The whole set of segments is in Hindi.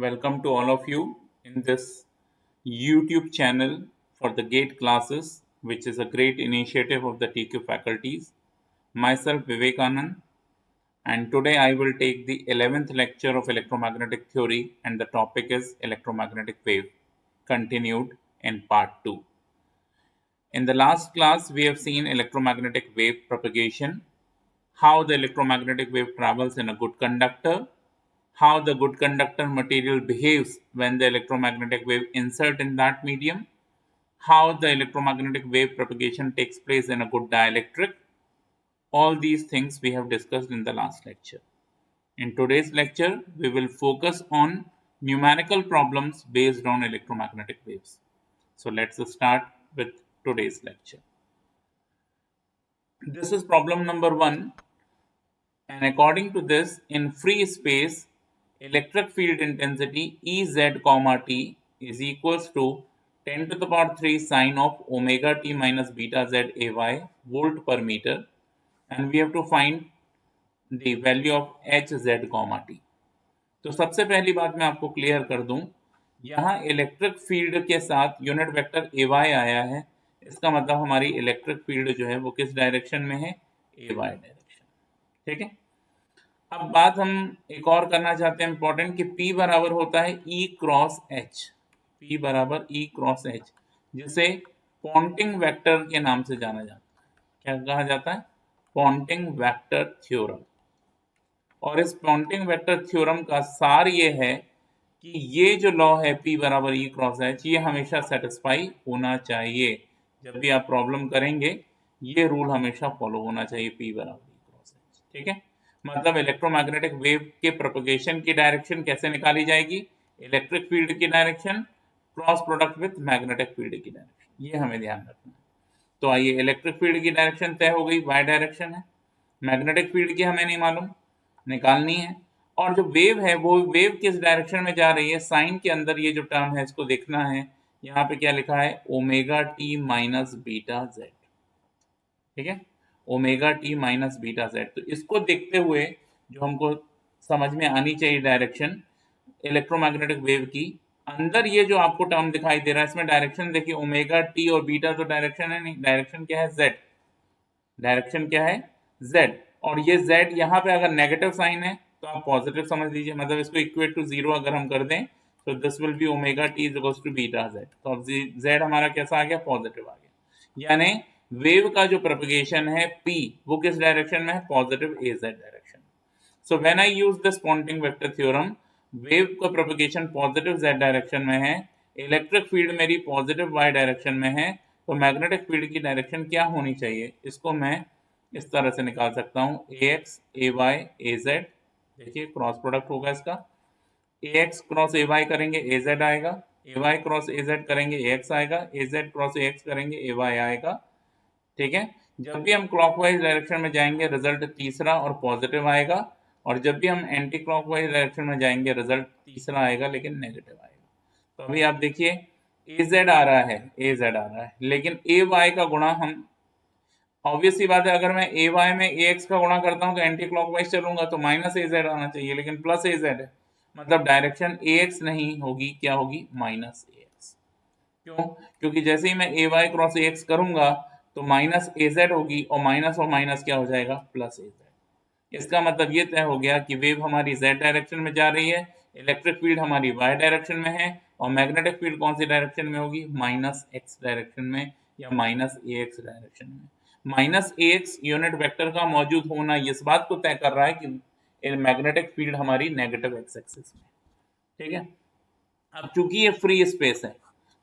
Welcome to all of you in this YouTube channel for the GATE classes, which is a great initiative of the TQ faculties. Myself Vivekanand, and today I will take the 11th lecture of electromagnetic theory, and the topic is electromagnetic wave, continued in part 2. In the last class, we have seen electromagnetic wave propagation, how the electromagnetic wave travels in a good conductor, how the good conductor material behaves when the electromagnetic wave insert in that medium, how the electromagnetic wave propagation takes place in a good dielectric. All these things we have discussed in the last lecture. In today's lecture, we will focus on numerical problems based on electromagnetic waves. So let's start with today's lecture. This is problem number 1. And according to this, in free space, electric field intensity Ez, t is equals to 10 to the power 3 sine of omega t minus beta z ay volt per meter, and we have to find the value of hz, t. तो सबसे पहली बात मैं आपको क्लियर कर दूं, यहाँ इलेक्ट्रिक फील्ड के साथ यूनिट वेक्टर ए वाई आया है। इसका मतलब हमारी इलेक्ट्रिक फील्ड जो है वो किस डायरेक्शन में है? ए वाई डायरेक्शन। ठीक है, अब बात हम एक और करना चाहते हैं इंपॉर्टेंट कि P बराबर होता है E क्रॉस H। P बराबर E क्रॉस H, जिसे पॉन्टिंग वेक्टर के नाम से जाना जाता है। क्या कहा जाता है? Ponting vector theorem. और इस पॉन्टिंग वेक्टर थ्योरम का सार ये है कि ये जो लॉ है P बराबर E क्रॉस H, ये हमेशा सेटिस्फाई होना चाहिए। जब भी आप प्रॉब्लम करेंगे, ये रूल हमेशा फॉलो होना चाहिए, P बराबर E क्रॉस H। ठीक है, मतलब इलेक्ट्रोमैग्नेटिक वेव के प्रोपगेशन की डायरेक्शन कैसे निकाली जाएगी? इलेक्ट्रिक फील्ड की direction cross product with magnetic field की डायरेक्शन, ये हमें ध्यान रखना है। तो आइए, इलेक्ट्रिक फील्ड की डायरेक्शन तय हो गई, वाई डायरेक्शन है। मैग्नेटिक फील्ड की हमें नहीं मालूम, निकालनी है। और जो वेव है वो वेव किस डायरेक्शन में जा रही है? साइन के अंदर ये जो टर्म है इसको देखना है। यहाँ पे क्या लिखा है? Omega T minus beta Z. ठीक है, omega T minus beta Z. तो इसको देखते हुए जो हमको समझ में आनी चाहिए डायरेक्शन इलेक्ट्रोमैग्नेटिक वेव की, अंदर ये जो आपको टर्म दिखाई दे रहा है इसमें डायरेक्शन देखिए, ओमेगा टी और बीटा तो डायरेक्शन है नहीं, डायरेक्शन क्या है? जेड। डायरेक्शन क्या है? जेड। और ये जेड यहाँ पे अगर नेगेटिव साइन है तो आप पॉजिटिव समझ लीजिए, मतलब इसको इक्वेट टू जीरो अगर हम कर दें तो this will be omega T is equals to beta Z. तो अब जेड हमारा कैसा आ गया? पॉजिटिव आ गया। यानी वेव का जो प्रोपगेशन है P, वो किस डायरेक्शन में है? Positive a Z direction. So when I use this Poynting vector theorem, wave का प्रोपगेशन पॉजिटिव जेड डायरेक्शन में है, इलेक्ट्रिक फील्ड मेरी पॉजिटिव वाई डायरेक्शन में है, तो मैग्नेटिक फील्ड की डायरेक्शन क्या होनी चाहिए? इसको मैं इस तरह से निकाल सकता हूँ, ए एक्स ए वाई ए जेड। देखिए क्रॉस प्रोडक्ट होगा इसका, ए एक्स क्रॉस ए वाई करेंगे ए जेड आएगा, ए वाई क्रॉस ए जेड करेंगे ए एक्स आएगा, ए जेड क्रॉस ए एक्स करेंगे ए वाई आएगा। ठीक है, जब भी हम क्लॉकवाइज डायरेक्शन में जाएंगे रिजल्ट तीसरा और पॉजिटिव आएगा, और जब भी हम एंटी क्लॉकवाइज डायरेक्शन में जाएंगे रिजल्ट तीसरा आएगा लेकिन नेगेटिव आएगा। तो अभी आप देखिए, ए जेड आ रहा है, ए जेड आ रहा है, लेकिन ए वाई का गुणा हम, ऑब्वियस सी बात है, अगर मैं ए वाई में ए एक्स का गुणा करता हूं तो एंटी क्लॉकवाइज चलूंगा तो माइनस ए जेड आना चाहिए, लेकिन प्लस ए जेड है, मतलब डायरेक्शन ए एक्स नहीं होगी, क्या होगी? माइनस ए एक्स। क्यों? क्योंकि जैसे ही मैं ए वाई क्रॉस ए एक्स करूंगा तो माइनस ए जेड होगी, और माइनस क्या हो जाएगा? प्लस ए जेड। इसका मतलब ये तय हो गया कि वेव हमारी जेड डायरेक्शन में जा रही है, इलेक्ट्रिक फील्ड हमारी वाई डायरेक्शन में है, और मैग्नेटिक फील्ड कौन सी डायरेक्शन में होगी? माइनस एक्स डायरेक्शन में, या माइनस ए एक्स डायरेक्शन में। माइनस ए एक्स यूनिट वेक्टर का मौजूद होना इस बात को तय कर रहा है कि मैग्नेटिक फील्ड हमारी नेगेटिव एक्स एक्सिस में। ठीक है, अब चूंकि ये फ्री स्पेस है,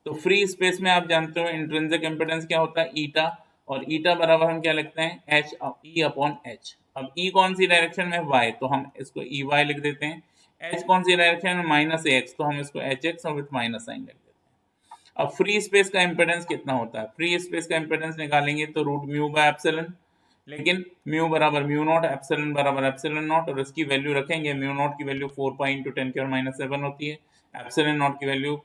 तो फ्री स्पेस में आप जानते हो इंट्रिंसिक इम्पीडेंस क्या होता है? ईटा। और ईटा बराबर हम क्या लिखते हैं? H E upon H. अब ई कौन सी डायरेक्शन में? वाई, तो हम इसको ई वाई लिख देते हैं। एच कौन सी डायरेक्शन में? माइनस एक्स, तो हम इसको एच एक्स और विथ माइनस साइन लिख देते हैं। अब फ्री स्पेस का इम्पीडेंस कितना होता है? फ्री स्पेस का इम्पीडेंस निकालेंगे तो रूट म्यू बाय एप्सिलॉन, लेकिन म्यू बराबर म्यू नॉट, एप्सिलॉन बराबर एप्सिलॉन नॉट, और इसकी वैल्यू रखेंगे, म्यू नॉट की वैल्यू 4 पाई इंटू 10 की पावर माइनस 7 होती है। एप्सिलॉन नॉट की वैल्यू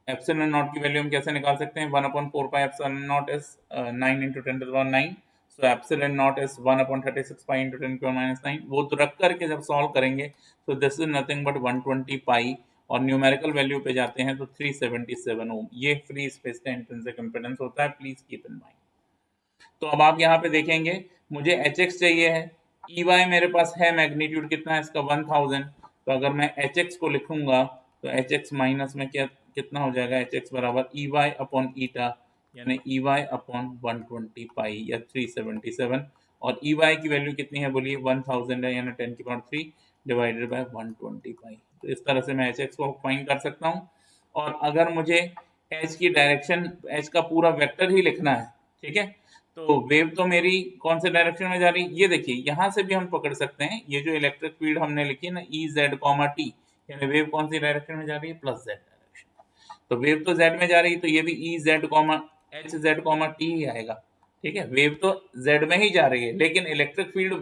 एप्सिलॉन नॉट की वैल्यू हम कैसे निकाल सकते हैं? 1 upon 4 pi epsilon naught is 9 into 10 to the power 9, so epsilon naught is 1/36 pi into 10⁻⁹ वो तो रख करके जब सॉल्व करेंगे तो दिस इज नथिंग बट 120 पाई और न्यूमेरिकल वैल्यू पे जाते हैं तो 377 ओम। ये फ्री स्पेस का इंट्रिंसिक इम्पीडेंस होता है, प्लीज कीप इन माइंड। तो अब आप यहाँ पे देखेंगे मुझे एच एक्स चाहिए है, ई वाई मेरे पास है, मैग्नीट्यूड कितना है इसका 1000। तो अगर मैं एच एक्स को लिखूंगा तो एच एक्स माइनस में क्या कितना हो जाएगा, एच एक्स बराबर ई वाई अपॉन ईटा, यानी ई वाई अपॉन 120 पाई या 377। और ई वाई की वैल्यू कितनी है बोलिए, 1000 है, यानी 10⁻³ डिवाइडेड बाय 120 पाई। तो इस तरह से मैं एच एक्स को फाइंड कर सकता हूँ। और अगर मुझे एच की डायरेक्शन, एच का पूरा वेक्टर ही लिखना है, ठीक है, तो वेव तो मेरी कौन से डायरेक्शन में जा रही है, ये देखिए यहां से भी हम पकड़ सकते हैं, ये जो इलेक्ट्रिक फील्ड हमने लिखी है ना ई जेड कॉमा टी, यानी वेव कौन सी डायरेक्शन में जा रही है, प्लस जेड डायरेक्शन। तो वेव तो जेड में जा रही है, तो ये भी E z comma H Z comma t ही आएगा, ठीक है। वेव तो जेड में ही जा रही है, लेकिन electric field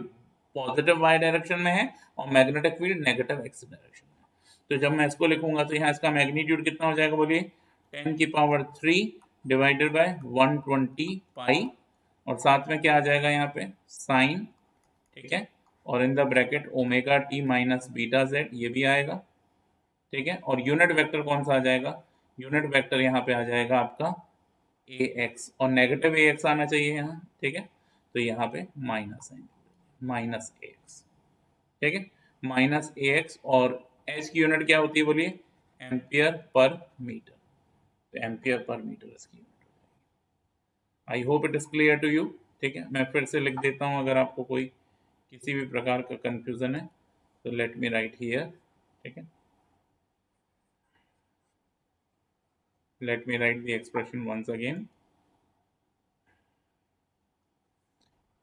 positive Y direction में है और magnetic field negative X direction में। तो जब मैं इसको लिखूंगा तो यहाँ इसका मैग्नीट्यूड कितना हो जाएगा बोलिए, 10⁻³ डिवाइडेड बाय 120 पाई, और साथ में क्या आ जाएगा यहाँ पे साइन, ठीक है, और in the bracket omega T minus beta Z, ये भी आएगा, ठीक है। और यूनिट वेक्टर कौन सा आ जाएगा, यूनिट वेक्टर यहाँ पे आ जाएगा आपका ए एक्स, और नेगेटिव ए एक्स आना चाहिए यहाँ, ठीक है। तो यहाँ पे माइनस है, माइनस ए एक्स, ठीक है, माइनस ए एक्स। और एच की यूनिट क्या होती है बोलिए, एम्पियर पर मीटर, तो एम्पियर पर मीटर इसकी। I hope it is clear to you, ठीक है। मैं फिर से लिख देता हूँ, अगर आपको कोई किसी भी प्रकार का कंफ्यूजन है तो लेट मी राइट हियर, ठीक है। Let me write the expression once again,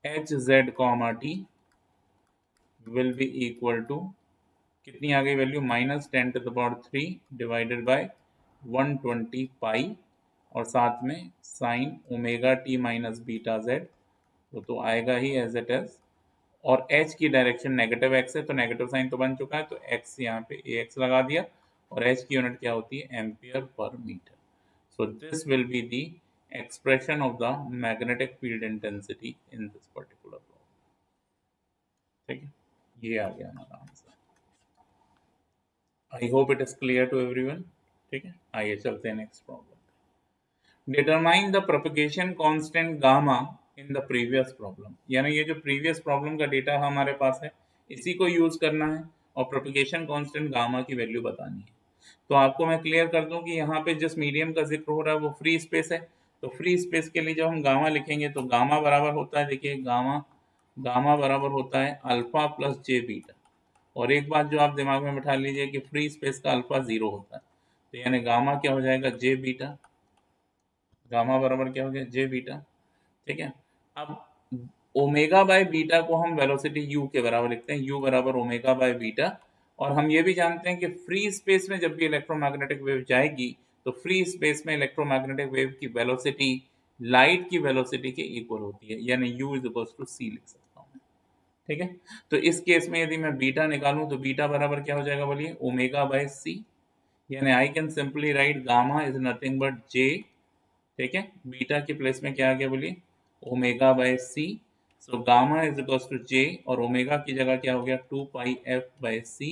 H Z comma T will be equal to कितनी आ गई वैल्यू, -10⁻³ डिवाइडेड बाय 120 पाई, और साथ में sine omega T minus beta Z, वो तो आएगा ही एज इट इज। और h की डायरेक्शन नेगेटिव x है, तो नेगेटिव साइन तो बन चुका है, तो x यहाँ पे ए एक्स लगा दिया, और h की यूनिट क्या होती है, एम्पियर पर metre. So this will be the expression of the magnetic field intensity in this particular problem, ठीक है। ये आ गया हमारा answer. I hope it is clear to everyone, ठीक है। आइए चलते हैं next problem. Determine the propagation constant gamma in the previous problem, यानी ये जो प्रीवियस प्रॉब्लम का डेटा हमारे पास है इसी को यूज करना है और प्रोपगेशन कांस्टेंट गामा की वैल्यू बतानी है। तो आपको मैं क्लियर कर दूं कि यहाँ पे जिस मीडियम का जिक्र हो रहा है वो फ्री स्पेस है, तो फ्री स्पेस के लिए जब हम गामा लिखेंगे तो गामा बराबर होता है, देखिए गामा, गामा बराबर होता है अल्फा प्लस जे बीटा। और एक बात जो आप दिमाग में बिठा लीजिए कि फ्री स्पेस का अल्फा 0 होता है, तो यानी गामा क्या हो जाएगा, जे बीटा, गामा बराबर क्या हो गया, जे बीटा, ठीक है। अब ओमेगा बाय बीटा को हम वेलोसिटी यू के बराबर लिखते हैं, यू बराबर ओमेगा बाय बीटा। और हम ये भी जानते हैं कि फ्री स्पेस में जब भी इलेक्ट्रोमैग्नेटिक वेव जाएगी तो फ्री स्पेस में इलेक्ट्रोमैग्नेटिक वेव की वेलोसिटी लाइट की वेलोसिटी के इक्वल होती है, यानी u इज इक्वल टू सी लिख सकता हूँ, ठीक है। तो इस केस में यदि मैं बीटा निकालूं तो बीटा बराबर क्या हो जाएगा बोलिए, ओमेगा बाय सी, यानी I can simply write gamma is nothing but j, ठीक है। बीटा के प्लेस में क्या आ गया बोलिए, omega by c. So gamma is equal to j, और ओमेगा की जगह क्या हो गया, 2 pi f by c.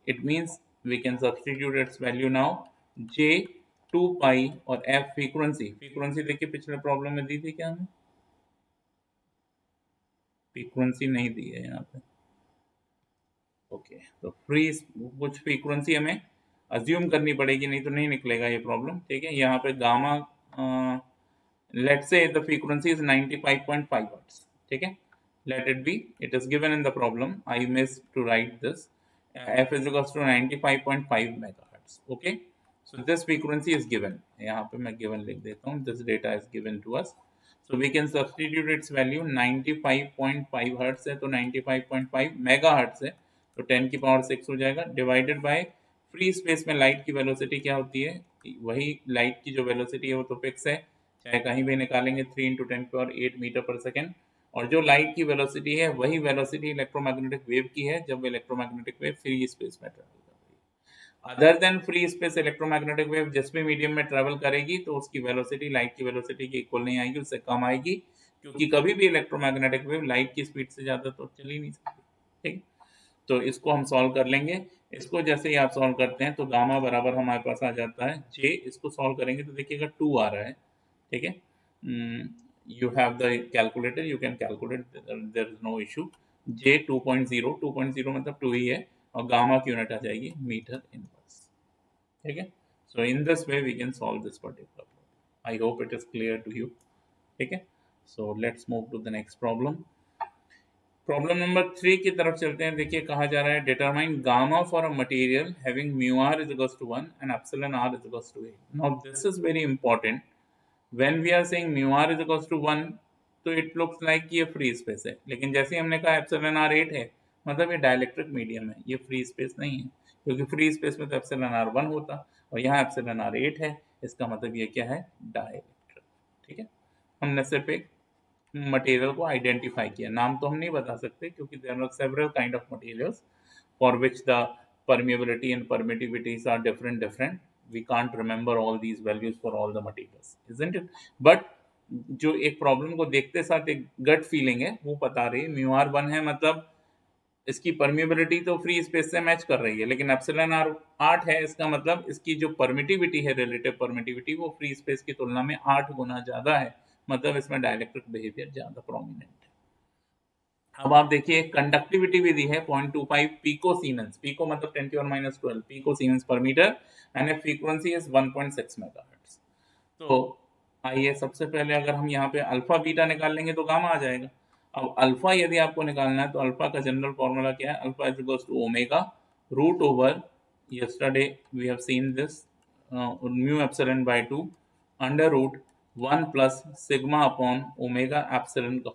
It means we can substitute its value now, j 2 pi और एफ फ्रीक्वेंसी, फ्रीक्वेंसी देखिए पिछले प्रॉब्लम में दी थी क्या हमें, फ्रीक्वेंसी नहीं दी है यहाँ पे, ओके। तो फ्री कुछ फ्रीक्वेंसी हमें अज्यूम करनी पड़ेगी, नहीं तो नहीं निकलेगा ये प्रॉब्लम, ठीक है। यहाँ पे gamma, let's say the frequency is 95.5 hertz, ठीक है। let it be, it is given in the problem, I missed to write this, f is equals to 95.5 megahertz, okay। so this frequency is given, यहाँ पे मैं given लिख देता हूँ, this data is given to us, so we can substitute its value, 95.5 hertz है तो 95.5 megahertz है, तो 10 की पावर 6 हो जाएगा, डिवाइडेड बाय फ्री स्पेस में लाइट की वेलोसिटी क्या होती है, वही लाइट की जो वेलोसिटी है वो तो फिक्स है, चाहे कहीं भी निकालेंगे, 3 इंटू 10⁸ मीटर पर सेकेंड। और जो लाइट की वेलोसिटी है वही वेलोसिटी इलेक्ट्रोमैग्नेटिक वेव की है जब इलेक्ट्रोमैग्नेटिक वेव फ्री स्पेस में ट्रेवल कर रही है। Other than free space electromagnetic wave जिस भी मीडियम में ट्रेवल करेगी तो उसकी वेलोसिटी लाइट की वेलोसिटी के इक्वल नहीं आएगी, उससे कम आएगी, क्योंकि कभी भी इलेक्ट्रोमैग्नेटिक वेव लाइट की स्पीड से ज़्यादा तो चल ही नहीं सकती। ठीक, तो इसको हम सॉल्व कर लेंगे। इसको जैसे ही आप सॉल्व करते हैं तो गामा बराबर हमारे पास आ जाता है जे। इसको सॉल्व करेंगे तो देखिएगा 2 आ रहा है। ठीक है, you have the calculator, you can calculate, there is no issue. J 2.0 मतलब 2 ही है, और गामा की यूनिट आ जाएगी मीटर इनवर्स। ठीक है, so in this way we can solve this particular problem. I hope it is clear to you. ठीक है, so let's move to the next problem. Problem number 3 की तरफ चलते हैं। देखिए कहा जा रहा है determine gamma for a material having mu R is equals to 1 and epsilon R is equals to 8। Now this is very important. When we are saying mu R is equals to 1 तो इट लुक्स लाइक ये फ्री स्पेस है, लेकिन जैसे हमने कहा एप्सिलॉन आर 8 है, मतलब ये डाइलेक्ट्रिक मीडियम है, ये फ्री स्पेस नहीं है, क्योंकि फ्री स्पेस में तो एप्सिलॉन आर 1 होता और यहाँ एप्सिलॉन आर 8 है। इसका मतलब ये क्या है, डाइलेक्ट्रिक। ठीक है, हमने सिर्फ एक मटेरियल को आइडेंटिफाई किया, नाम तो हम नहीं बता सकते क्योंकि there are several kind of materials for which the permeability and permittivities are different. We can't remember all these values for all the materials, isn't it? But जो एक प्रॉब्लम को देखते साथ एक गट फीलिंग है वो बता रही है म्यू आर 1 है, मतलब इसकी परमिएबिलिटी तो फ्री स्पेस से मैच कर रही है, लेकिन एप्सिलॉन आर 8 है, इसका मतलब इसकी जो परमिटिविटी है, रिलेटिव परमिटिविटी, वो फ्री स्पेस की तुलना में 8 गुना ज्यादा है, मतलब इसमें डाइलेक्ट्रिक बिहेवियर ज्यादा प्रोमिनेंट है। अब आप देखिए कंडक्टिविटी भी दी है 0.25 पिको सीमेंस, पिको मतलब 10⁻12 पिको सीमेंस पर metre, and frequency is 1.6 megahertz. तो आइए सबसे पहले अगर हम यहाँ पे अल्फा बीटा निकाल लेंगे तो गामा आ जाएगा। अब अल्फा यदि आपको निकालना है तो अल्फा का जनरल फॉर्मूला क्या है, alpha is equals to omega root over, yesterday we have seen this, mu epsilon by 2 under root 1 plus sigma upon omega epsilon का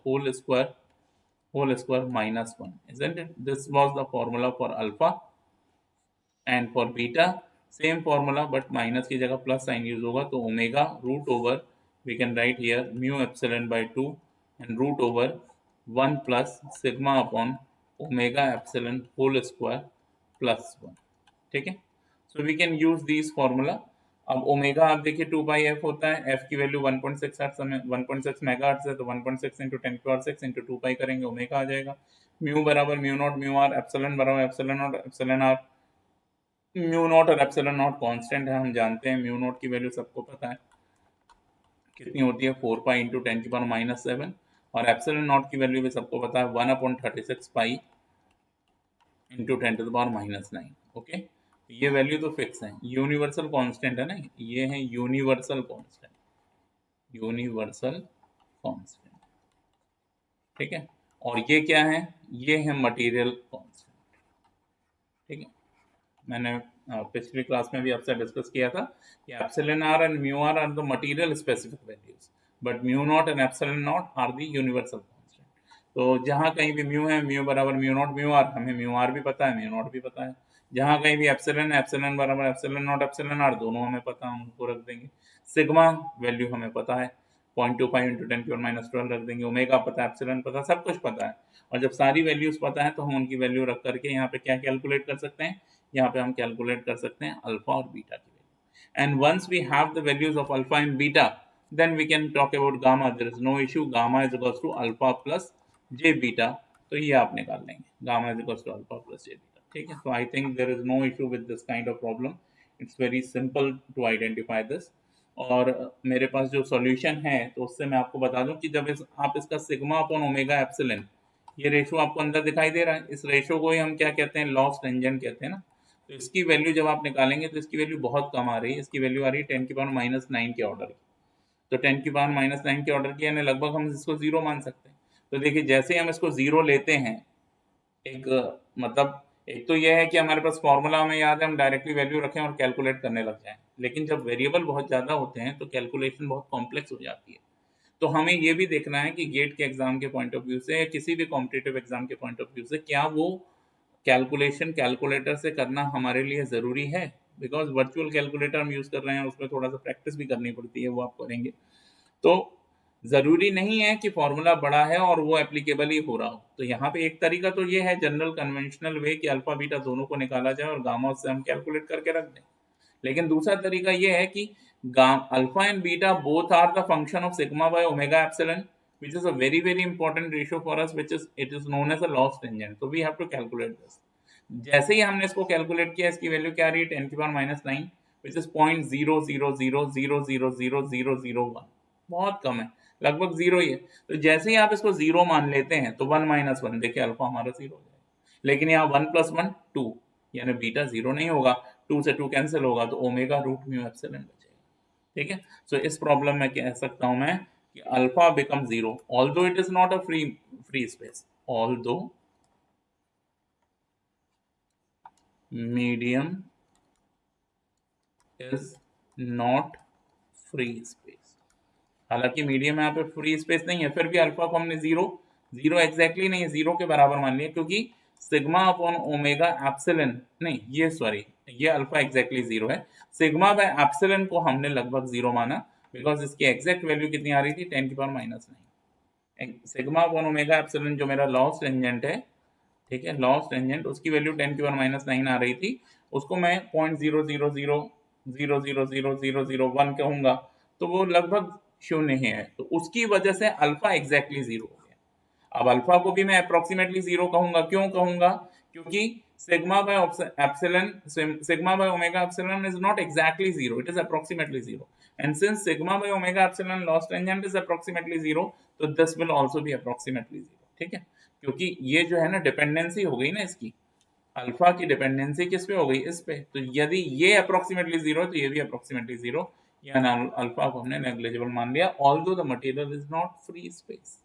whole square minus 1, isn't it? This was the formula for alpha, and for beta same formula but minus की जगह plus sign use होगा, तो omega root over we can write here mu epsilon by 2 and root over 1 plus sigma upon omega epsilon whole square plus 1। ठीक है, so we can use these formula। अब ओमेगा आप देखिए 2 पाई एफ होता है, एफ की वैल्यू 1.6 हर्ट्ज, 1.6 मेगाहर्ट्ज है, तो 1.6 इंटू 10 की पावर 6 इंटू 2 पाई करेंगे, ओमेगा आ जाएगा। म्यू बराबर mu naught mu are, epsilon बराबर epsilon naught epsilon are. Mu naught और एप्सिलॉन नॉट कांस्टेंट है, हम जानते हैं म्यू नॉट की वैल्यू सबको पता है कितनी होती है, 4 पाई इंटू 10 की पावर माइनस 7, और एप्सिलॉन नॉट की वैल्यू भी सबको पता है 1/36 pi into 10 to the power minus 9। Okay, ये वैल्यू तो फिक्स है, यूनिवर्सल कांस्टेंट है ना, ये है यूनिवर्सल कांस्टेंट, यूनिवर्सल कांस्टेंट। ठीक है, और ये क्या है, ये है मटेरियल कांस्टेंट। ठीक है, मैंने पिछली क्लास में भी आपसे डिस्कस किया था कि epsilon R and mu R the material specific values, but mu naught and epsilon naught are the universal constant. तो जहाँ कहीं भी म्यू है, म्यू बराबर म्यू नॉट म्यू आर, हमें म्यू आर भी पता है, म्यू नॉट भी पता है। जहाँ कहीं भी एप्सिलॉन है, एप्सिलॉन बराबर एप्सिलॉन नॉट एप्सिलॉन आर, दोनों हमें पता, हम उनको रख देंगे। सिग्मा वैल्यू हमें पता है 0.25 इंटू 10 की पावर माइनस 12 रख देंगे, ओमेगा पता है, एप्सिलॉन पता है, सब कुछ पता है। और जब सारी वैल्यूज पता है तो हम उनकी वैल्यू रख करके यहाँ पे क्या कैलकुलेट कर सकते हैं, यहाँ पे हम कैलकुलेट कर सकते हैं अल्फा और बीटा की value. And once we have the values of alpha and beta, then we can talk about gamma, there is no issue, gamma is equals to alpha plus J beta, तो ये आप निकाल लेंगे, gamma is equals to alpha plus J beta. ठीक है, so I think there is no issue with this kind of problem, it's very simple to identify this। और मेरे पास जो सॉल्यूशन है तो उससे मैं आपको बता दूं कि जब आप इसका सिग्मा अपॉन ओमेगा एप्सिलॉन, ये रेशो आपको अंदर दिखाई दे रहा है, इस रेशो को ही हम क्या कहते हैं, लॉस टेंजेंट कहते हैं ना। तो इसकी वैल्यू जब आप निकालेंगे तो इसकी वैल्यू बहुत कम आ रही है, इसकी वैल्यू आ रही है 10 की पावर माइनस 9 के ऑर्डर की। तो 10 की पावर माइनस 9 के ऑर्डर की, यानी लगभग हम इसको जीरो मान सकते हैं। तो देखिए जैसे ही हम इसको जीरो लेते हैं, एक मतलब एक तो यह है कि हमारे पास फॉर्मूला हमें याद है, हम डायरेक्टली वैल्यू रखें और कैलकुलेट करने लग जाएं, लेकिन जब वेरिएबल बहुत ज़्यादा होते हैं तो कैलकुलेशन बहुत कॉम्प्लेक्स हो जाती है। तो हमें ये भी देखना है कि गेट के एग्जाम के पॉइंट ऑफ व्यू से या किसी भी कॉम्पिटिटिव एग्जाम के पॉइंट ऑफ व्यू से क्या वो कैलकुलेशन कैलकुलेटर से करना हमारे लिए ज़रूरी है, बिकॉज वर्चुअल कैलकुलेटर हम यूज़ कर रहे हैं, उसमें थोड़ा सा प्रैक्टिस भी करनी पड़ती है, वो आप करेंगे। तो ज़रूरी नहीं है कि फॉर्मूला बड़ा है और वो एप्लीकेबल ही हो रहा हो। तो यहाँ पे एक तरीका तो ये है जनरल कन्वेंशनल वे कि अल्फा बीटा दोनों को निकाला जाए और गामा उससे हम कैलकुलेट करके रख दें। लेकिन दूसरा तरीका ये है कि alpha and beta both are the function of sigma by omega epsilon, which is a very important ratio for us, which is it is known as a loss tangent. So we have to calculate this. जैसे ही हमने इसको कैलकुलेट किया, इसकी वैल्यू क्या आ रही है 10 की पावर -9, विच इज 0.00000001, बहुत कम है, लगभग जीरो ही है। तो जैसे ही आप इसको जीरो मान लेते हैं तो 1 - 1, देखिए अल्फा हमारा जीरो हो जाएगा। लेकिन यहाँ 1 + 1 2, यानी बीटा जीरो नहीं होगा, 2 से 2 कैंसिल होगा, तो ओमेगा रूट म्यू एप्सिलॉन बचेगा। ठीक है, सो इस प्रॉब्लम में कह सकता हूं मैं कि alpha become zero although it is not a free space, although medium is not free space. हालांकि मीडियम यहाँ पे फ्री स्पेस नहीं है, फिर भी अल्फा को हमने जीरो जीरो एग्जैक्टली नहीं है, जीरो के बराबर मान लिया, क्योंकि सिग्मा अपॉन ओमेगा एप्सिलॉन नहीं, ये सॉरी ये अल्फा एग्जैक्टली जीरो है, सिग्मा बाय एप्सिलॉन को हमने लगभग जीरो माना, बिकॉज इसकी एग्जैक्ट वैल्यू कितनी आ रही थी 10 की power -9। Sigma upon omega epsilon जो मेरा लॉस टेंजेंट है, ठीक है, लॉस टेंजेंट, उसकी वैल्यू 10 की पावर -9 आ रही थी, उसको मैं 0.00000001 कहूंगा, तो वो लगभग शून्य ही है, तो उसकी वजह से अल्फा एग्जैक्टली जीरो हो गया। अब अल्फा को भी मैं अप्रोक्सीमेटली जीरो कहूंगा, क्यों कहूंगा, क्योंकि sigma by epsilon, sigma by omega epsilon is not exactly zero, it is approximately zero, and since sigma by omega epsilon loss tangent is approximately zero, तो this will also be approximately zero. ठीक है, क्योंकि ये जो है ना डिपेंडेंसी हो गई ना इसकी, अल्फा की डिपेंडेंसी किस पे हो गई, इस पे, तो यदि ये अप्रोक्सीमेटली जीरो तो ये भी अप्रोक्सीमेटली जीरो, यानी अल्फा को हमने नेग्लिजिबल मान लिया, although the material is not free space.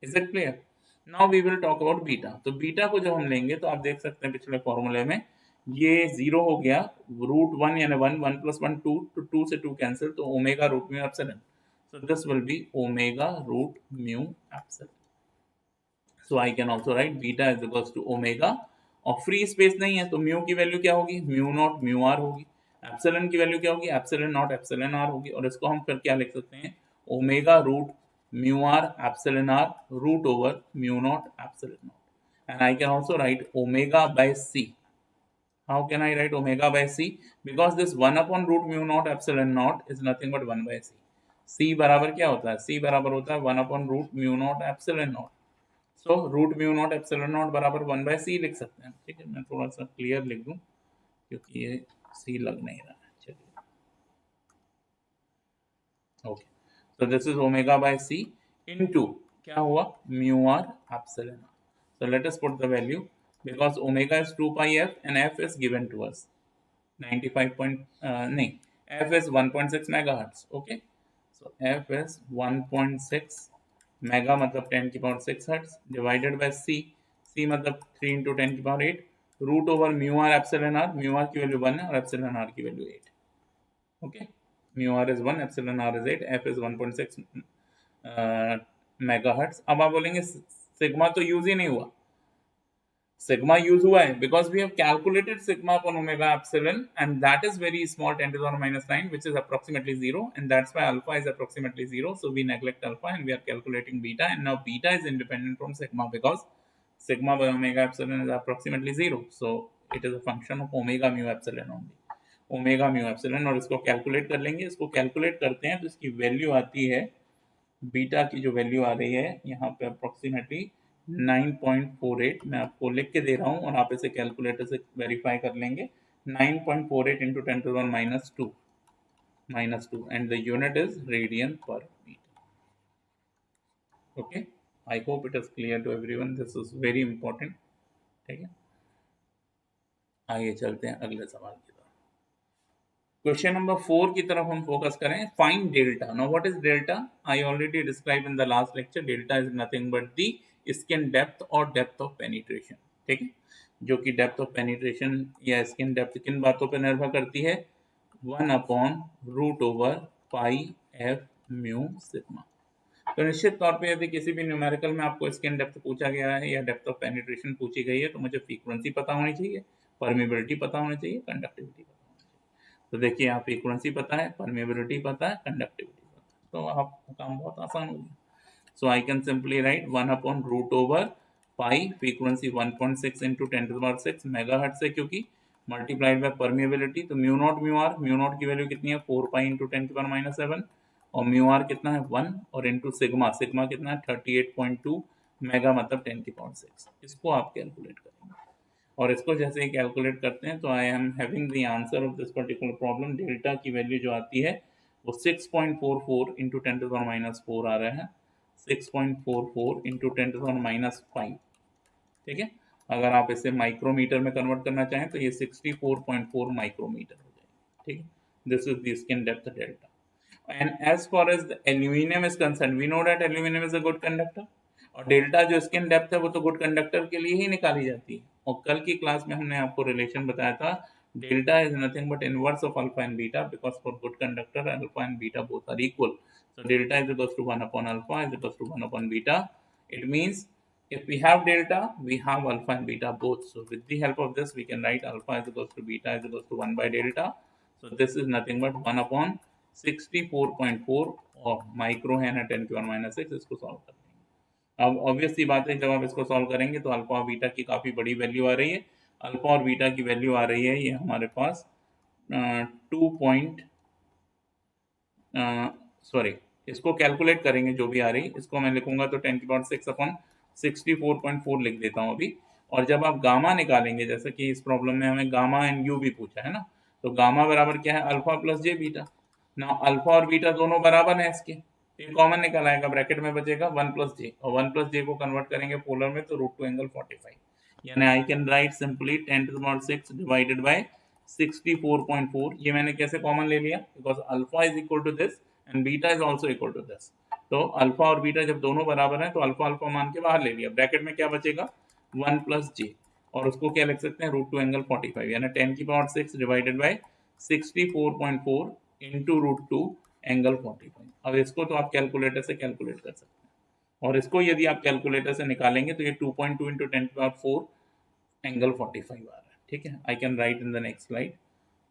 Is it clear? Now we will talk about beta. तो बीटा को जब हम लेंगे तो आप देख सकते हैं पिछले फॉर्मूले में ये जीरो हो गया, √1 यानी 1 + 1 2, तो 2 से 2 कैंसिल, तो omega root mu epsilon, so this will be omega root mu epsilon. So I can also write beta is equals to omega, और फ्री स्पेस नहीं है तो म्यू की वैल्यू क्या होगी, म्यू नॉट म्यू आर होगी, एप्सिलॉन की वैल्यू क्या होगी, एप्सिलॉन नॉट एप्सिलॉन आर होगी, और इसको हम फिर क्या लिख सकते हैं, omega root mu are epsilon R root over mu naught epsilon naught, and I can also write omega by c. How can I write omega by c? Because this 1 upon root mu naught epsilon naught is nothing but 1 by c. c बराबर क्या होता है, c बराबर होता है 1 upon root mu naught epsilon naught. So root mu naught epsilon naught बराबर 1 by c लिख सकते हैं। ठीक है, मैं थोड़ा सा क्लियर लिख दूं क्योंकि ये c लग नहीं रहा है। चलिए, okay, so this is omega by c into क्या हुआ, mu r epsilon r. So let us put the value, because omega is 2 pi f and f is given to us 95 point नहीं, f is 1.6 megahertz. Okay, so f is 1.6 mega मतलब 10 की पावर 6 hertz divided by c, c मतलब 3 into 10 की पावर 8, root over mu are epsilon are, mu R की वैल्यू 1 है और एप्सिलॉन आर की value 8। Okay, mu R is 1, epsilon R is 8, F is 1.6 megahertz. अब आप बोलेंगे सिग्मा तो यूज ही नहीं हुआ, sigma use हुआ है because we have calculated sigma upon omega epsilon and that is very small, 10 to the power -9, which is approximately 0, and that's why alpha is approximately 0, so we neglect alpha and we are calculating beta, and now beta is independent from sigma because sigma by omega epsilon is approximately 0, so it is a function of omega mu epsilon only, omega mu epsilon। और इसको कैलकुलेट कर लेंगे, इसको कैलकुलेट करते हैं तो इसकी वैल्यू आती है, बीटा की जो वैल्यू आ रही है यहाँ पे अप्रोक्सीमेटली 9.48, मैं आपको लिख के दे रहा हूँ और आप इसे कैलकुलेटर से वेरीफाई कर लेंगे, 9.48 into 10 to the power -2 and the unit is radian per meter. Okay, I hope it is clear to everyone, this is very important। ठीक है, आगे चलते हैं अगले सवाल की तरफ। क्वेश्चन नंबर 4 की तरफ हम फोकस करें, find delta. Now what is delta, I already describe in the last lecture, delta is nothing but the skin depth और डेप्थ ऑफ पेनिट्रेशन। ठीक है, जो कि डेप्थ ऑफ पेनिट्रेशन या स्किन डेप्थ किन बातों पर निर्भर करती है, 1 upon root over pi F mu sigma. तो निश्चित तौर पे यदि किसी भी न्यूमेरिकल में आपको स्किन डेप्थ पूछा गया है या डेप्थ ऑफ पेनिट्रेशन पूछी गई है तो मुझे फ्रीक्वेंसी पता होनी चाहिए, परमिबिलिटी पता होनी चाहिए, कंडक्टिविटी पता होनी चाहिए। तो देखिए यहाँ फ्रीक्वेंसी पता है, परमिबिलिटी पता है, कंडक्टिविटी पता है, तो आपका काम बहुत आसान हो गया। So I can simply write 1 upon root over pi, frequency 1.6 into 10 to the power 6 megahertz है क्योंकि, मल्टीप्लाइड बाय परमिबिलिटी, तो म्यू नॉट की वैल्यू कितनी है 4 पाई into 10 to the power -7, और म्यू आर कितना है 1 और इंटू सिग्मा, सिग्मा कितना है 38.2 मेगा मतलब 10⁶। इसको आप कैलकुलेट करेंगे और इसको जैसे ही कैलकुलेट करते हैं तो I am having the answer of this particular problem. Delta की वैल्यू जो आती है वो 6.44 इंटू 10⁻⁴ आ रहा है, 6.44 इंटू 10⁻⁵। ठीक है, अगर आप इसे माइक्रोमीटर में कन्वर्ट करना चाहें तो ये 64.4 माइक्रोमीटर हो जाएगा। ठीक है, this is the skin depth delta. And as far as the aluminum is concerned, we know that aluminum is a good conductor. और डेल्टा जो स्किन डेप्थ है वो तो गुड कंडक्टर के लिए ही निकाली जाती है। और कल की क्लास में हमने आपको रिलेशन बताया था, delta is nothing but inverse of alpha and beta, because for good conductor alpha and beta both are equal. So delta is equals to 1 upon alpha is equals to 1 upon beta. It means if we have delta, we have alpha and beta both. So with the help of this, we can write alpha is equals to beta is equals to 1 by delta. So this is nothing but 1 upon 64.4 और माइक्रो है ना 10⁻⁻⁶। इसको सॉल्व कर लेंगे। अब ऑब्वियस सी बात है, जब आप इसको सॉल्व करेंगे तो अल्फा और बीटा की काफ़ी बड़ी वैल्यू आ रही है। अल्फा और बीटा की वैल्यू आ रही है ये हमारे पास 2 सॉरी, इसको कैलकुलेट करेंगे जो भी आ रही, इसको मैं लिखूंगा तो 10⁶ अपॉन 64.4 लिख देता हूँ अभी। और जब आप गामा निकालेंगे, जैसे कि इस प्रॉब्लम में हमें गामा एंड यू भी पूछा है ना, तो गामा बराबर क्या है अल्फा प्लस जे बीटा ना। अल्फा और बीटा दोनों बराबर हैं इसके, ये कॉमन निकल आएगा, ब्रैकेट में बचेगा 1 प्लस जे और 1 प्लस जे को कन्वर्ट करेंगे पोलर में तो √2 एंगल 45, यानी I can write simply 10⁻⁶ divided by 64.4। ये मैंने कैसे कॉमन ले लिया, because alpha is equal to this and beta is also equal to this. तो अल्फा और बीटा जब दोनों बराबर हैं तो अल्फा अल्फा मान के बाहर ले लिया, ब्रैकेट में क्या बचेगा 1 प्लस जे और उसको क्या लिख सकते हैं √2 एंगल 45, यानी 10⁻⁶ डिवाइडेड बाय 64.4 इंटू √2 एंगल 45। अब इसको तो आप कैलकुलेटर से कैलकुलेट कर सकते हैं और इसको यदि आप कैलकुलेटर से निकालेंगे तो ये 2.2 इंटू 10⁴ एंगल 45 आ रहा है। ठीक है, I can write in the next slide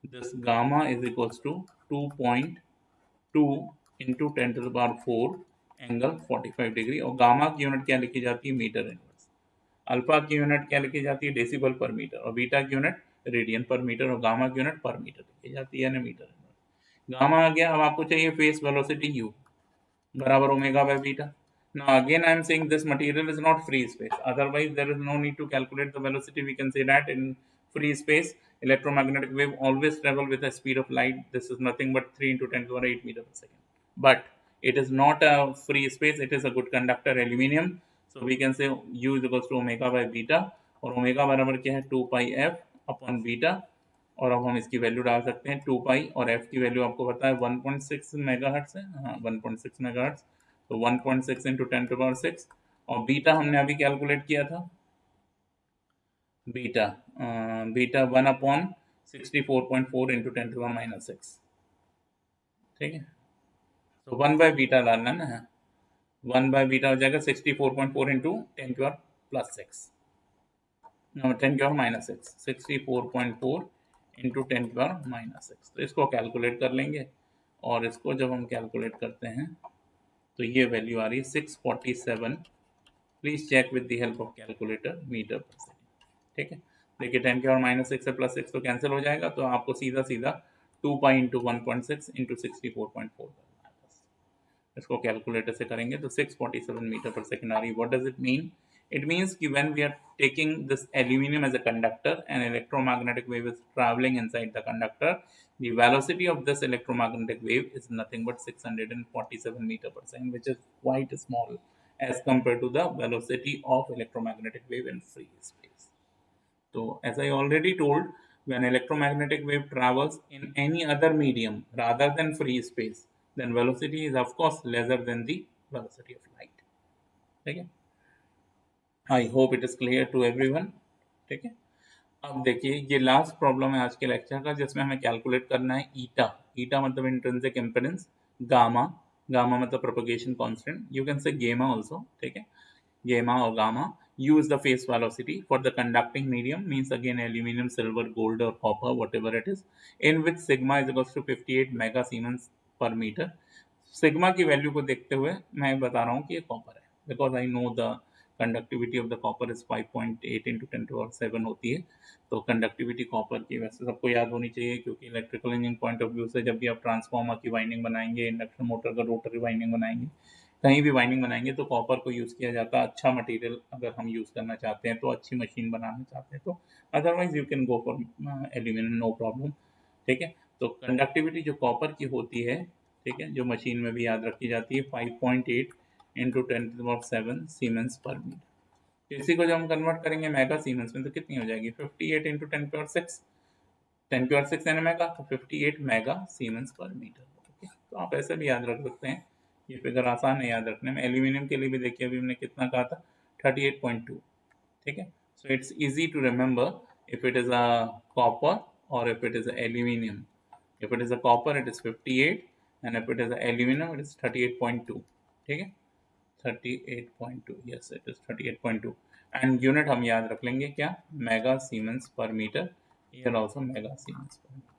this gamma is equals to 2.2 into 10⁴ angle 45 degree. और गामा की यूनिट क्या लिखी जाती है मीटर इनवर्स, अल्फा की यूनिट क्या लिखी जाती है डेसिबल पर मीटर और बीटा की यूनिट रेडियन पर मीटर और गामा की यूनिट पर मीटर लिखी जाती है यानी मीटर इनवर्स। गामा आ गया। अब आपको चाहिए फेस वेलोसिटी u बराबर omega by beta. Now again I am saying this material is not free space, otherwise there is no need to calculate the velocity. We can say that in free space electromagnetic wave always travel with a speed of light. This is nothing but 3 into 10⁸ meter per second, but it is not a free space, it is a good conductor aluminum. So we can say u is equals to omega by beta और ओमेगा बराबर क्या है 2 pi f अपॉन बीटा। और अब हम इसकी वैल्यू डाल सकते हैं 2 पाई और f की वैल्यू आपको पता है 1.6 मेगाहर्ट्ज है, हाँ 1.6 मेगाहर्ट्ज, तो 1.6 इंटू 10⁶। और बीटा हमने अभी कैलकुलेट किया था, बीटा बीटा 1 अपॉन 64.4 इंटू 10⁻⁶। ठीक है, तो 1 बाय बीटा डालना है ना, 1 बाय बीटा हो जाएगा 64.4 इंटू 10⁻⁶, 10⁻⁶, 64.4 इंटू 10⁻⁶। तो इसको कैलकुलेट कर लेंगे और इसको जब हम कैलकुलेट करते हैं तो ये वैल्यू आ रही है 647। Please check with the help of calculator metre पर सेकेंड। ठीक है, देखिए 10⁻⁶ से +6 तो कैंसिल हो जाएगा, तो आपको सीधा सीधा 2 पाई इंटू 1.6 इंटू 64.4 करना है बस। इसको कैलकुलेटर से करेंगे तो 647 मीटर पर सेकेंड आ रही है। What does it mean? It means कि when we are taking this aluminum as a conductor and electromagnetic wave is traveling inside the conductor, the velocity of this electromagnetic wave is nothing but 647 meter per second, which is quite small as compared to the velocity of electromagnetic wave in free space. So as I already told, when electromagnetic wave travels in any other medium rather than free space, then velocity is of course lesser than the velocity of light. ठीक है, I hope it is clear to everyone. ठीक है, अब देखिए ये लास्ट प्रॉब्लम है आज के लेक्चर का, जिसमें हमें कैलकुलेट करना है ईटा। ईटा मतलब इंट्रिंसिक इम्पीडेंस, गामा, गामा मतलब propagation constant, you can say गेमा आल्सो। ठीक है, गेमा और gamma. U is the phase velocity for the conducting medium, means again aluminum, silver, gold or copper, whatever it is, in which sigma is equals to 58 mega siemens per meter। Sigma की वैल्यू को देखते हुए मैं बता रहा हूँ कि ये कॉपर है, because I know the conductivity of the copper is 5.8 into 10⁻7 होती है। तो कंडक्टिविटी कॉपर की वैसे सबको याद होनी चाहिए, क्योंकि electrical engineering point of view से जब भी आप ट्रांसफार्मर की वाइंडिंग बनाएंगे, इंडक्शन मोटर का रोटरी वाइंडिंग बनाएंगे, कहीं भी वाइंडिंग बनाएंगे तो कॉपर को यूज़ किया जाता है। अच्छा मटेरियल अगर हम यूज़ करना चाहते हैं तो, अच्छी मशीन बनाना चाहते हैं तो, otherwise you can go for aluminium, no problem. ठीक है, तो कंडक्टिविटी जो कॉपर की होती है, ठीक है, जो मशीन में भी याद रखी जाती है, 5.8 इंटू 10⁻7 सीमेंस पर मीटर। इसी को जो हम कन्वर्ट करेंगे मेगा सीमेंस में तो कितनी हो जाएगी, 58 इंटू 10⁻6, 10⁻6 यानी मेगा, तो 58 मेगा सीमेंस पर मीटर। ओके, तो आप ऐसे भी याद रख सकते हैं, ये फिगर आसान है याद रखने में। एल्यूमिनियम के लिए भी देखिए अभी हमने कितना कहा था, 38.2। ठीक है, so it's easy to remember if it is a copper or if it is a aluminum. If it is a copper it is 58 and if it is a aluminum it is 38.2. ठीक है, 38.2, yes it is 38.2 and unit हम याद रख लेंगे क्या, मेगा सीमेंस पर metre, here also mega siemens पर मीटर।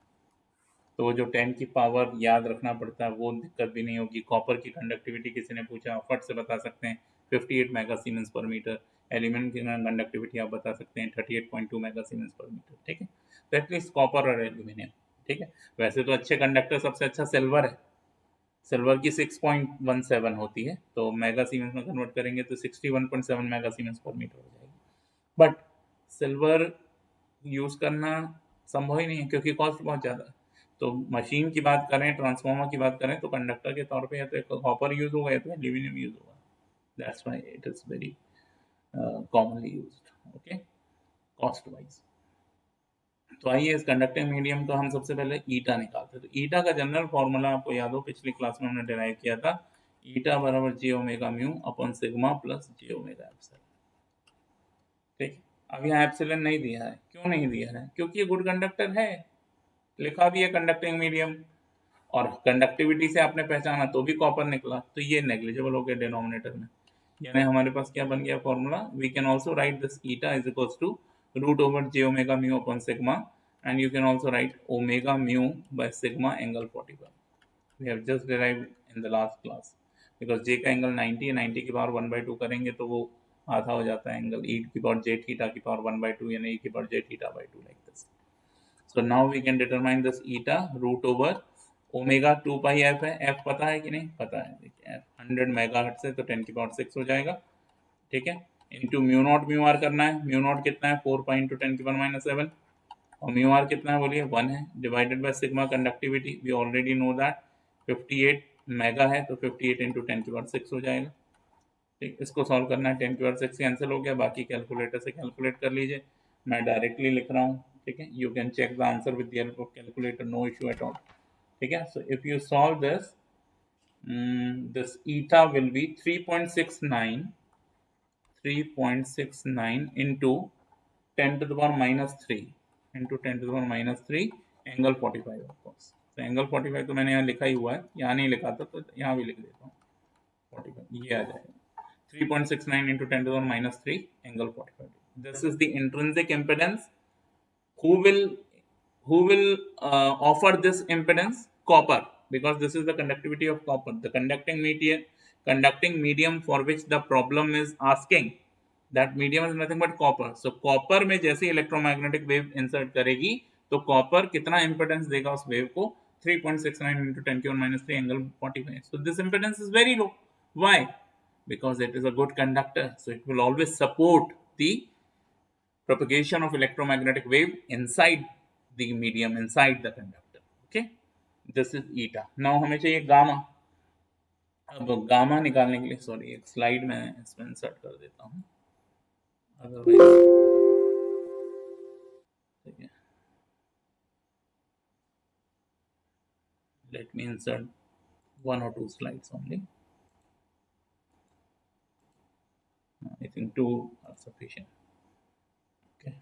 तो जो 10 की पावर याद रखना पड़ता है वो दिक्कत भी नहीं होगी। कॉपर की कंडक्टिविटी किसी ने पूछा, फट से बता सकते हैं 58 मेगा सीमेंस पर मीटर। एलिमेंट की कंडक्टिविटी आप बता सकते हैं 38.2 मेगा सीमेंस पर मीटर। ठीक है, तो एटलीस्ट कॉपर और एल्यूमिनियम। ठीक है, वैसे तो अच्छे कंडक्टर सबसे अच्छा सिल्वर है, सिल्वर की 6.17 होती है, तो मेगा सीमेंस में कन्वर्ट करेंगे तो 61.7 मेगा सीमेंस पर मीटर हो जाएगी। बट सिल्वर यूज करना संभव ही नहीं है क्योंकि कॉस्ट बहुत ज़्यादा है। तो मशीन की बात करें, ट्रांसफार्मर की बात करें, तो कंडक्टर के तौर पे या तो कॉपर यूज होगा या तो एल्यूमिनियम यूज होगा। That's why it is very commonly used. Okay, cost wise. तो आइए इस कंडक्टिंग मीडियम का हम सबसे पहले ईटा निकालते हैं। तो ईटा का जनरल फॉर्मूला आपको याद हो, पिछली क्लास में हमने डिराइव किया था, ईटा बराबर j omega mu upon sigma plus j omega epsilon. ठीक, अब यहाँ एप्सिलॉन नहीं दिया है, क्यों नहीं दिया है, क्योंकि ये गुड कंडक्टर है, लिखा भी है कंडक्टिंग मीडियम, और कंडक्टिविटी से आपने पहचाना तो भी कॉपर निकला, तो ये नेग्लिजिबल हो गया डिनोमिनेटर में। यानी हमारे पास क्या बन गया formula, we can also write this eta is equals to root over J omega mu upon sigma, and you can also write omega mu by sigma angle 45। We have just derived in the last class, because J का एंगल 90 है, 90 की पावर 1/2 करेंगे तो वो आधा हो जाता है एंगल, ई की पावर जे थीटा की पावर 1/2 यानी ई की power J theta by 2 like this. So now we can determine this eta root over omega 2 pi F है, एफ पता है कि नहीं पता है, देखिए एफ 100 मेगाहर्ट्ज है तो 10 की पावर 6 हो जाएगा। ठीक है, into mu naught mu R करना है, म्यू नॉट कितना है 4 पाई इंटू 10 की पावर -7, और म्यू आर कितना है बोलिए 1 है, divided by sigma conductivity we already know that 58 mega है तो 58 इंटू 10 की पावर 6 हो जाएगा। ठीक, इसको सॉल्व करना है, 10 की पावर 6 कैंसिल हो गया, बाकी कैलकुलेटर से कैलकुलेट कर लीजिए, मैं डायरेक्टली लिख रहा हूँ। ठीक है, you can check the answer with the help of calculator, no issue at all. ठीक है, so if you solve this, this eta will be 3.69 into 10 to the power -3 into 10 to the power -3 angle 45 of course. तो एंगल 45 तो मैंने यहाँ लिखा ही हुआ है, यहाँ नहीं लिखा था तो यहाँ भी लिख देता हूँ 45, ये आ जाएगा 3.69 into 10 to the power -3 angle 45. This is the intrinsic impedance. Who will offer this impedance? Copper, because this is the conductivity of copper. The conducting medium for which the problem is asking, that medium is nothing but copper. So copper में जैसे इलेक्ट्रोमैग्नेटिक वेव इंसर्ट करेगी तो कॉपर कितना इम्पेडेंस देगा उस वेव को, 3.69 into 10 to the power -3 angle 45. So this impedance is very low. Why? Because it is a good conductor, so it will always support the propagation of electromagnetic wave inside the medium, inside the conductor. Okay, this is eta. Now हमें चाहिए गामा। अब गामा निकालने के लिए, सॉरी एक स्लाइड में इसमें इंसर्ट कर देता हूँ, अदरवाइज ठीक है, let me insert 1 or 2 slides only. I think 2 are sufficient. Okay,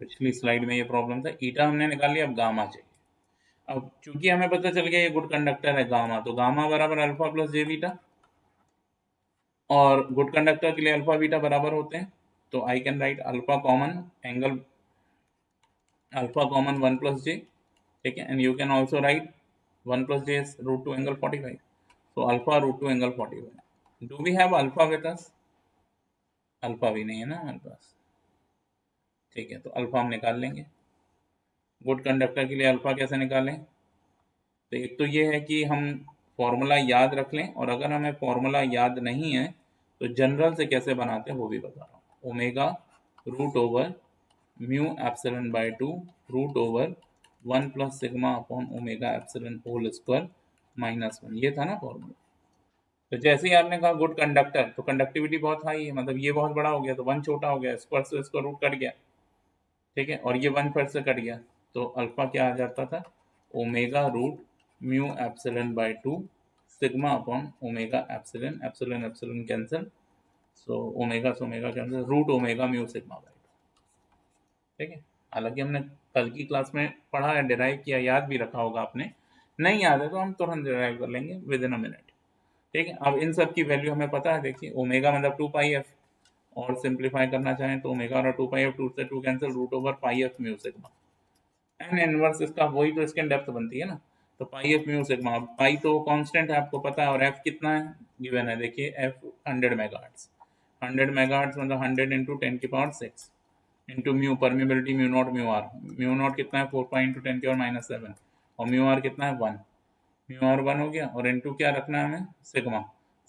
पिछली स्लाइड में ये प्रॉब्लम था, ईटा हमने निकाल लिया, अब गामा चाहिए। अब चूंकि हमें पता चल गया ये गुड कंडक्टर है गामा, तो गामा बराबर अल्फा प्लस जे बीटा, और गुड कंडक्टर के लिए अल्फा बीटा बराबर होते हैं, तो I can write alpha common angle, alpha common 1 plus J. ठीक है, and you can also write 1 plus J root 2 angle 45, so alpha root 2 angle 45। Do we have alpha with us? Alpha भी नहीं है ना हमारे पास, ठीक है, तो अल्फा हम निकाल लेंगे। गुड कंडक्टर के लिए अल्फा कैसे निकालें? तो एक तो ये है कि हम फॉर्मूला याद रख लें, और अगर हमें फॉर्मूला याद नहीं है तो जनरल से कैसे बनाते हैं वो भी बता रहा हूँ। Omega root over mu epsilon by 2 root over 1 plus sigma upon omega epsilon whole square minus 1, ये था ना फॉर्मूला। तो जैसे ही आपने कहा गुड कंडक्टर, तो कंडक्टिविटी बहुत हाई है, मतलब ये बहुत बड़ा हो गया तो 1 छोटा हो गया, स्क्वायर से इसका रूट कट गया, ठीक है, और ये 1 फिर से कट गया, तो अल्फा क्या आ जाता था? Omega root mu epsilon by 2 sigma upon omega epsilon, epsilon epsilon cancel, so omega से omega cancel, root omega mu sigma by 2, ठीक है। हालांकि हमने कल की क्लास में पढ़ा है, डिराइव किया, याद भी रखा होगा आपने, नहीं याद है तो हम तुरंत डिराइव कर लेंगे विद इन अ मिनट, ठीक है। अब इन सब की वैल्यू हमें पता है, देखिए ओमेगा मतलब 2 पाई एफ, और सिंप्लीफाई करना चाहें तो ओमेगा और 2 पाई एफ, 2 से 2 cancel, root over pi F mu sigma, an inverse इसका वही तो इसकी डेप्थ बनती है ना, तो pi F mu sigma, pi तो कांस्टेंट है आपको पता है, और एफ कितना है गिवन है, देखिए एफ 100 मेगाहर्ट्ज, 100 मेगाहर्ट्ज मतलब 100 इंटू 10 की पावर 6 into mu permeability mu naught कितना है 4 पाई इंटू 10 की पावर माइनस 7, और म्यू आर कितना है 1, म्यू आर 1 हो गया, और इंटू क्या रखना है हमें? Sigma,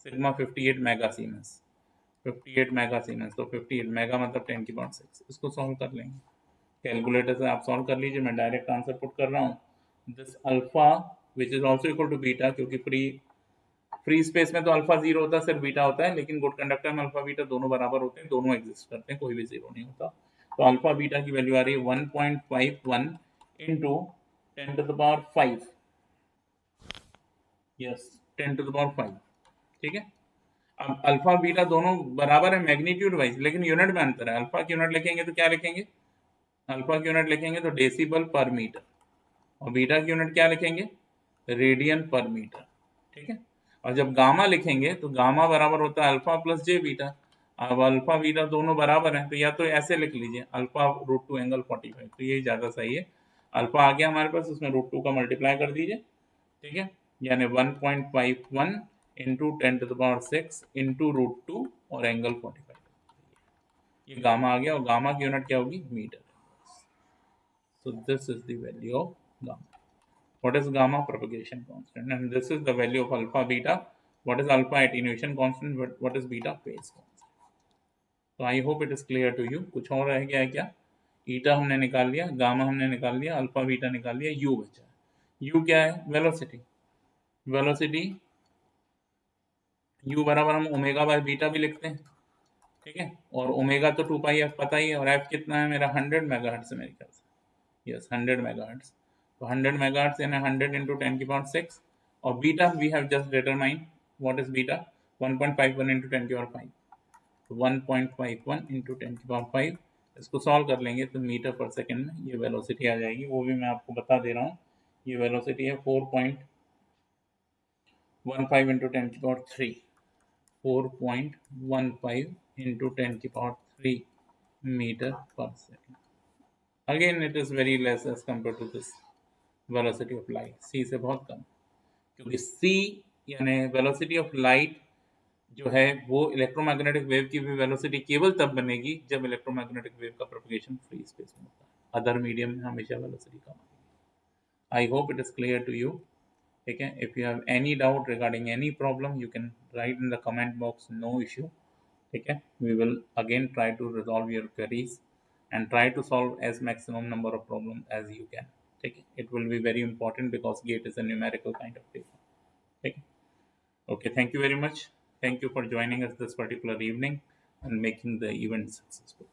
sigma 58 mega siemens, 58 mega siemens, तो 58 मेगा मतलब 10 की पावर 6, इसको सॉल्व कर लेंगे, कैलकुलेटर से आप सॉल्व कर लीजिए, मैं डायरेक्ट आंसर पुट कर रहा हूँ। This alpha which is also equal to beta, क्योंकि फ्री स्पेस में तो अल्फा जीरो होता है, सिर्फ बीटा होता है, लेकिन गुड कंडक्टर में अल्फा बीटा दोनों बराबर होते हैं, दोनों एग्जिस्ट करते हैं, कोई भी जीरो नहीं होता। तो अल्फा बीटा की वैल्यू आ रही है 1.51 into 10 to the power 5, yes 10 to the power 5, ठीक है। अब अल्फा बीटा दोनों बराबर है मैग्नीट्यूड वाइज, लेकिन यूनिट में अंतर है, अल्फा की यूनिट लिखेंगे तो क्या लिखेंगे? अल्फा की यूनिट लिखेंगे तो डेसिबल पर मीटर, और बीटा की यूनिट क्या लिखेंगे? रेडियन पर मीटर, ठीक है। और जब गामा लिखेंगे तो गामा बराबर होता है अल्फा प्लस जे बीटा, अब अल्फा बीटा दोनों बराबर हैं, तो या तो ऐसे लिख लीजिए अल्फा रूट 2 एंगल 45, तो यही ज़्यादा सही है। अल्फा आ गया हमारे पास, उसमें रूट 2 का मल्टीप्लाई कर दीजिए, ठीक है, यानी 1.51 into 10 to the power 6 into root 2 और एंगल 45, ये गामा आ गया, और गामा की यूनिट क्या होगी? Metre. So this is the value of gamma. What is gamma? Propagation constant. And this is the value of alpha beta. What is alpha? Attenuation constant. What is beta? Phase constant. So I hope it is clear to you. कुछ और रह गया है क्या? ईटा हमने निकाल लिया, गामा हमने निकाल लिया, अल्फा बीटा निकाल लिया, यू बचा। यू क्या है? वेलोसिटी। वेलोसिटी यू बराबर हम ओमेगा बाय बीटा भी लिखते हैं, ठीक है, और ओमेगा तो 2 पाई एफ पता ही है, और एफ कितना है मेरा? 100 मेगाहर्ट्ज है मेरे ख्याल से, यस 100 मेगाहर्ट्ज, तो 100 megahertz यानी 100 into 10 की पावर 6, और beta V have just determine, what is beta? 1.51 into 10 की पावर 5, तो 1.51 into 10 की पावर 5, इसको सॉल्व कर लेंगे तो मीटर पर सेकंड में ये वेलोसिटी आ जाएगी, वो भी मैं आपको बता दे रहा हूँ। ये वेलोसिटी है 4.15 into 10 की पावर 3, 4.15 into 10 की पावर 3 मीटर पर second. Again it is very less as compared to this velocity of light, C से बहुत कम, क्योंकि सी यानी वेलोसिटी ऑफ लाइट जो है वो इलेक्ट्रोमैग्नेटिक वेव की भी वेलोसिटी केवल तब बनेगी जब इलेक्ट्रोमैग्नेटिक वेव का प्रोपगेशन फ्री स्पेस में होता है, अदर मीडियम में हमेशा वेलोसिटी कम आएगी। I hope it is clear to you, ठीक है। If you have any doubt regarding any problem you can write in the comment box, no issue, ठीक है। We will again try to resolve your queries and try to solve as maximum number of problems as you can, ठीक है। It will be very important because GATE is a numerical kind of paper, ठीक है। Okay, thank you very much. Thank you for joining us this particular evening and making the event successful.